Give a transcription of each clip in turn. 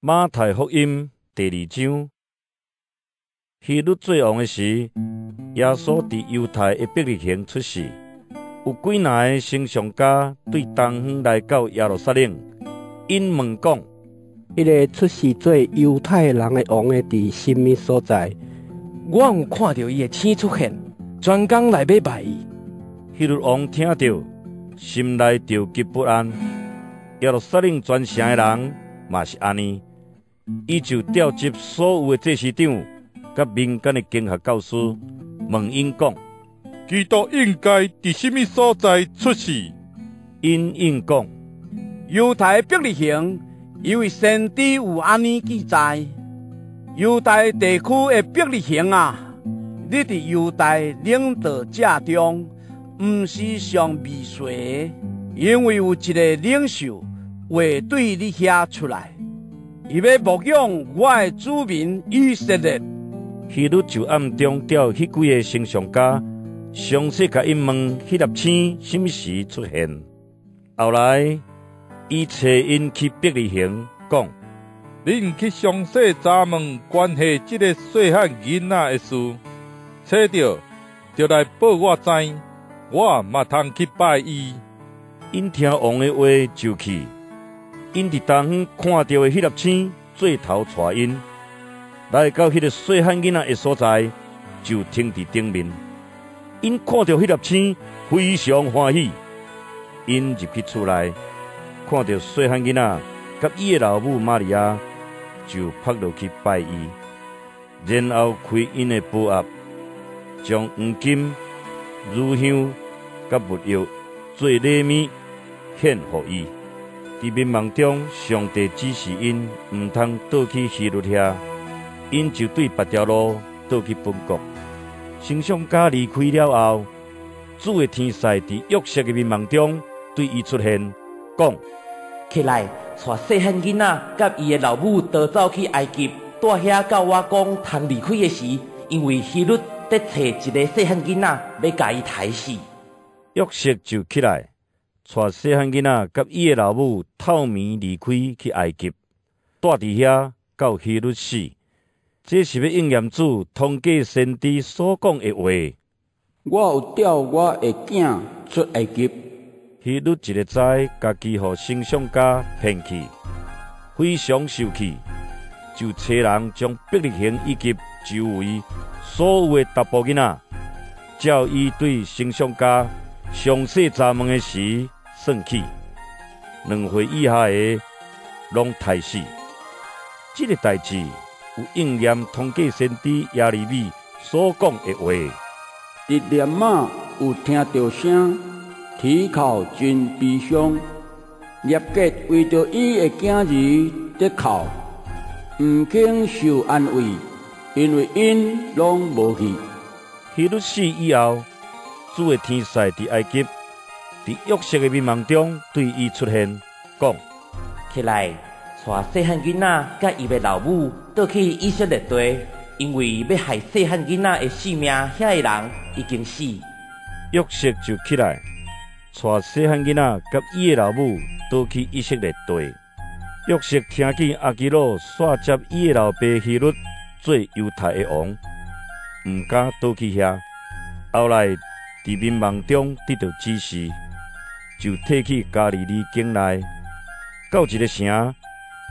马太福音第2章，希律做王的时，耶稣伫犹太的伯利恒出世。有几若个星象家对东方来到耶路撒冷，因问讲：迄个出世做犹太人的王的伫什么所在？我有看到伊的星出现，专工来要拜伊。希律王听到，心内着急不安。耶路撒冷全城的人嘛是安尼。伊就调集所有的祭司长，甲民间的经学教师，问因讲：基督应该伫什么所在出世？因应讲：犹太伯利恒，因为先知有安尼记载：犹太地区的伯利恒啊，你伫犹太领导者中，毋是上未衰，因为有一个领袖会对你遐出来。伊要牧养我的子民以色列。希律就暗中调迄几个星象家，详细甲因问迄粒星什么时出现。后来，伊找因去伯利恒，讲：恁去详细查问关系这个细汉囡仔的事，找到就来报我知，我嘛通去拜伊。因听王的话就去。因伫东方看到的迄粒星，做头带因来到迄个细汉囡仔的所在，就停伫顶面。因看到迄粒星，非常欢喜。因入去厝内，看到细汉囡仔甲伊的老母玛利亚，就扑落去拜伊，然后开因的宝盒，将黄金、乳香甲物药做礼物献互伊。伫民梦中，上帝指示因毋通倒去希律遐，因就对别条路倒去本国。星象家离开了后，主的天使伫约瑟的民梦中对伊出现，讲：起来，带细汉囡仔甲伊的老母逃走去埃及，带遐到我讲通离开的时，因为希律在找一个细汉囡仔，要甲伊杀死。约瑟就起来。带细汉囡仔甲伊的老母透暝离开去埃及，住伫遐到希律死。这是要应验主通过先知所讲的话。我有调我的囝出埃及。希律一个知家己互星象家骗去，非常受气，就找人将伯利恒以及周围所有的达甫囡仔，照伊对星象家详细查问的时算起，2岁以下的拢杀死。这个代志有应验通过先知耶利米所讲的话。日念马有听到声，啼哭真悲伤。列国为着伊的囝儿得哭，毋肯受安慰，因为因拢无去。希律死以后，主的天使伫埃及。伫约瑟的民梦中，对伊出现，讲：起来，带细汉囡仔甲伊的老母倒去以色列地，因为要害细汉囡仔的性命，遐个人已经死。约瑟就起来，带细汉囡仔甲伊的老母倒去以色列地。约瑟听见阿基洛煞接伊的老爸希律做犹太的王，毋敢倒去遐。后来伫民梦中得到指示。就退去加利利境内，到一个城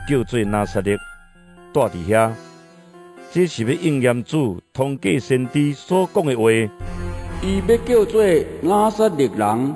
叫做拿撒勒，住伫遐。这是要应验主通过先知所讲的话。伊要叫做拿撒勒人，